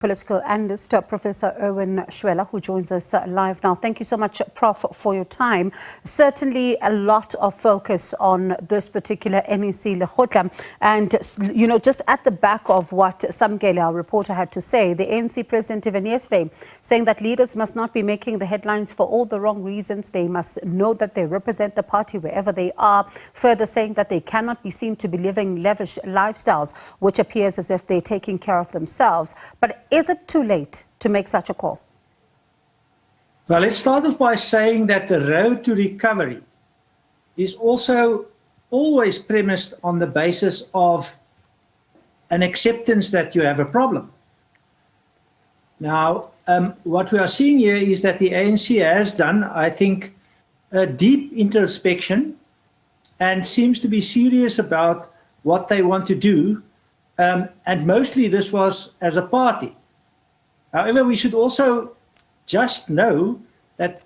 Political analyst, Professor Erwin Schwella, who joins us live now. Thank you so much, Prof, for your time. Certainly a lot of focus on this particular NEC Lekgotla. And, you know, just at the back of what Samkele, our reporter, had to say, the ANC president even yesterday saying that leaders must not be making the headlines for all the wrong reasons. They must know that they represent the party wherever they are. Further saying that they cannot be seen to be living lavish lifestyles, which appears as if they're taking care of themselves. But is it too late to make such a call? Well, let's start off by saying that the road to recovery is also always premised on the basis of an acceptance that you have a problem. Now, what we are seeing here is that the ANC has done, I think, a deep introspection and seems to be serious about what they want to do. And mostly this was as a party. However, we should also just know that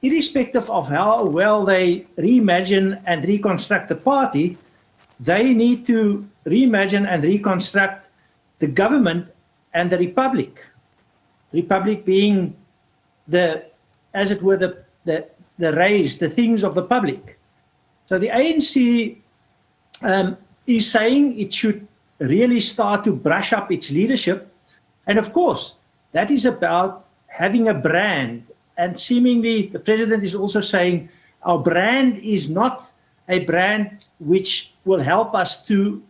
irrespective of how well they reimagine and reconstruct the party, they need to reimagine and reconstruct the government and the republic. The republic being the, as it were, the rays, the things of the public. So the ANC is saying it should really start to brush up its leadership. And of course, that is about having a brand. And seemingly, the president is also saying our brand is not a brand which will help us to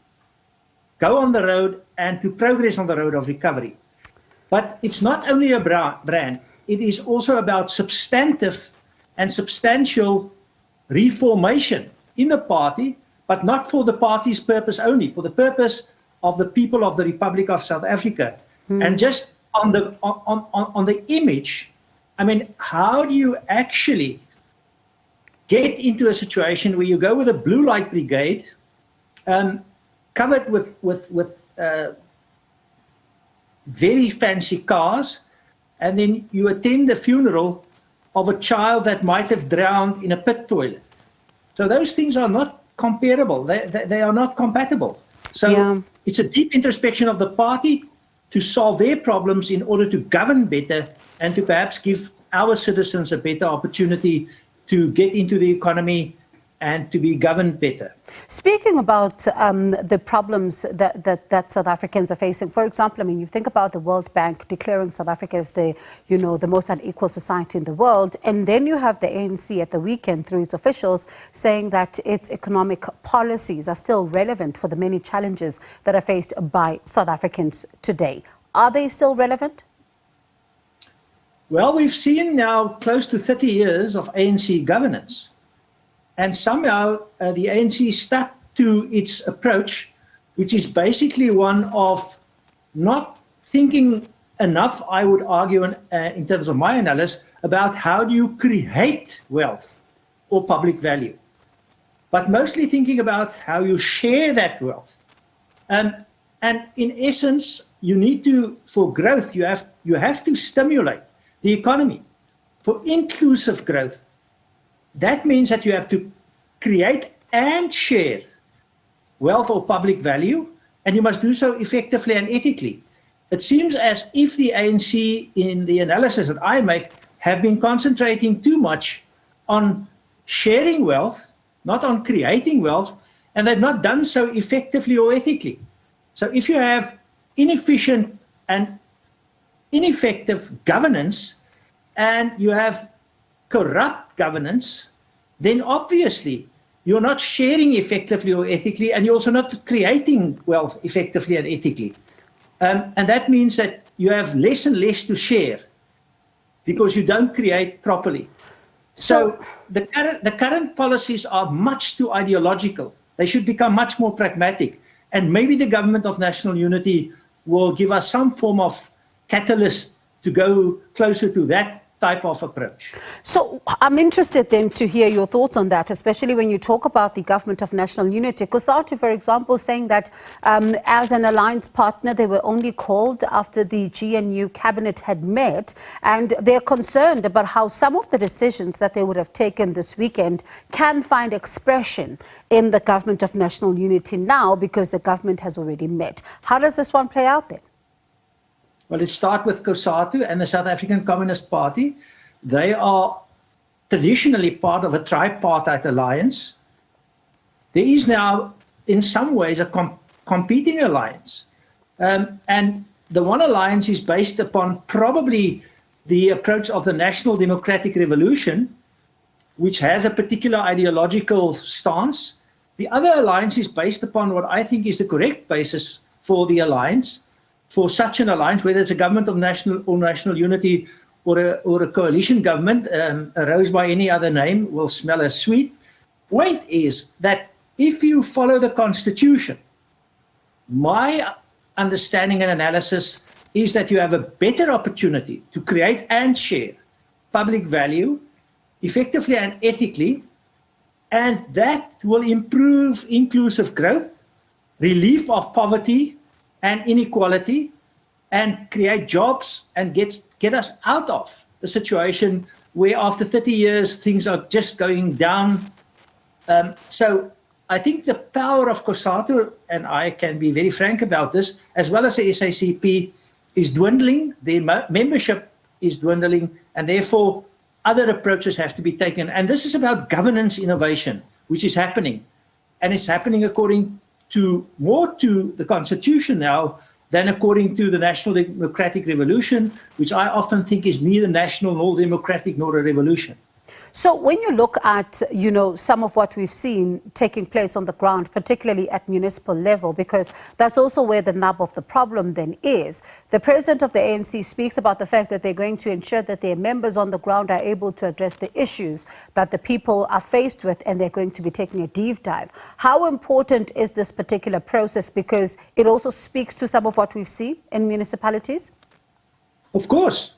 go on the road and to progress on the road of recovery. But it's not only a brand, it is also about substantive and substantial reformation in the party, but not for the party's purpose only, for the purpose of the people of the Republic of South Africa. And just on the image, I mean, how do you actually get into a situation where you go with a blue light brigade, covered with very fancy cars, and then you attend the funeral of a child that might have drowned in a pit toilet? So those things are not comparable. They are not compatible. So it's a deep introspection of the party to solve their problems in order to govern better and to perhaps give our citizens a better opportunity to get into the economy and to be governed better. Speaking about the problems that South Africans are facing, for example, I mean, you think about the World Bank declaring South Africa as the most unequal society in the world, and then you have the ANC at the weekend through its officials saying that its economic policies are still relevant for the many challenges that are faced by South Africans today. Are they still relevant? Well, we've seen now close to 30 years of ANC governance. And somehow the ANC stuck to its approach, which is basically one of not thinking enough, I would argue, in terms of my analysis, about how do you create wealth or public value, but mostly thinking about how you share that wealth. And in essence, you need to, for growth, you have to stimulate the economy. For inclusive growth, that means that you have to create and share wealth or public value, and you must do so effectively and ethically. It seems as if the ANC, in the analysis that I make, have been concentrating too much on sharing wealth, not on creating wealth, and they've not done so effectively or ethically. So if you have inefficient and ineffective governance, and you have corrupt governance, then obviously you're not sharing effectively or ethically, and you're also not creating wealth effectively and ethically. And that means that you have less and less to share because you don't create properly. So the current policies are much too ideological. They should become much more pragmatic. And maybe the government of national unity will give us some form of catalyst to go closer to that type of approach. So I'm interested then to hear your thoughts on that, especially when you talk about the government of national unity. KwaZulu, for example, saying that as an alliance partner, they were only called after the GNU cabinet had met, and they're concerned about how some of the decisions that they would have taken this weekend can find expression in the government of national unity now because the government has already met. How does this one play out then? Well, let's start with COSATU and the South African Communist Party. They are traditionally part of a tripartite alliance. There is now, in some ways, a competing alliance. And the one alliance is based upon probably the approach of the National Democratic Revolution, which has a particular ideological stance. The other alliance is based upon what I think is the correct basis for the alliance, for such an alliance, whether it's a government of national unity or a coalition government, a rose by any other name will smell as sweet. Point is that if you follow the Constitution, my understanding and analysis is that you have a better opportunity to create and share public value effectively and ethically, and that will improve inclusive growth, relief of poverty and inequality, and create jobs and get us out of the situation where after 30 years things are just going down. So I think the power of COSATU, and I can be very frank about this, as well as the SACP, is dwindling. Their membership is dwindling, and therefore other approaches have to be taken. And this is about governance innovation, which is happening. And it's happening according to more to the Constitution now than according to the National Democratic Revolution, which I often think is neither national nor democratic nor a revolution. So when you look at, some of what we've seen taking place on the ground, particularly at municipal level, because that's also where the nub of the problem then is, the president of the ANC speaks about the fact that they're going to ensure that their members on the ground are able to address the issues that the people are faced with, and they're going to be taking a deep dive. How important is this particular process, because it also speaks to some of what we've seen in municipalities? Of course.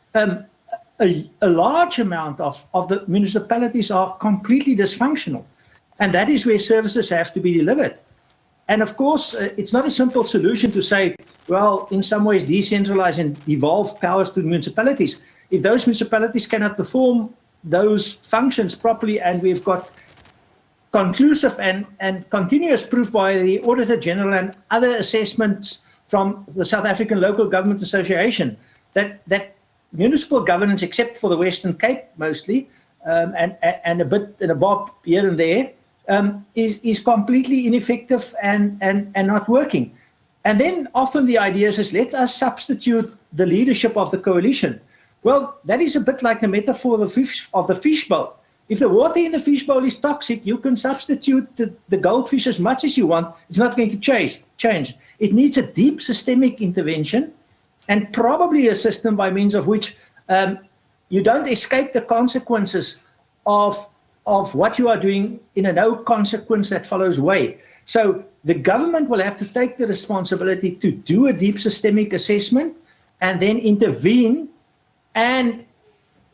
A large amount of the municipalities are completely dysfunctional, and that is where services have to be delivered. And of course, it's not a simple solution to say, well, in some ways decentralize and devolve powers to municipalities. If those municipalities cannot perform those functions properly, and we've got conclusive and continuous proof by the Auditor General and other assessments from the South African Local Government Association, that municipal governance, except for the Western Cape mostly, and a bit and a bob here and there, is completely ineffective and not working. And then often the idea is let us substitute the leadership of the coalition. Well, that is a bit like the metaphor of the fishbowl. If the water in the fishbowl is toxic, you can substitute the goldfish as much as you want. It's not going to change. It needs a deep systemic intervention, and probably a system by means of which you don't escape the consequences of what you are doing in a no consequence that follows way. So the government will have to take the responsibility to do a deep systemic assessment and then intervene and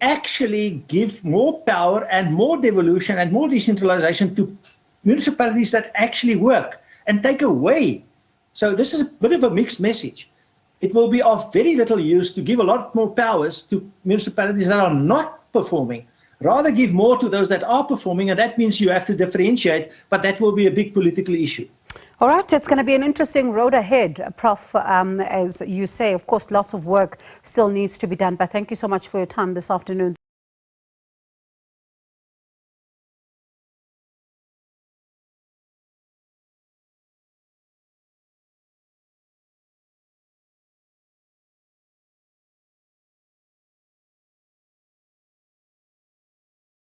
actually give more power and more devolution and more decentralization to municipalities that actually work, and take away. So this is a bit of a mixed message. It will be of very little use to give a lot more powers to municipalities that are not performing. Rather give more to those that are performing, and that means you have to differentiate, but that will be a big political issue. All right, it's going to be an interesting road ahead, Prof. As you say, of course, lots of work still needs to be done, but thank you so much for your time this afternoon.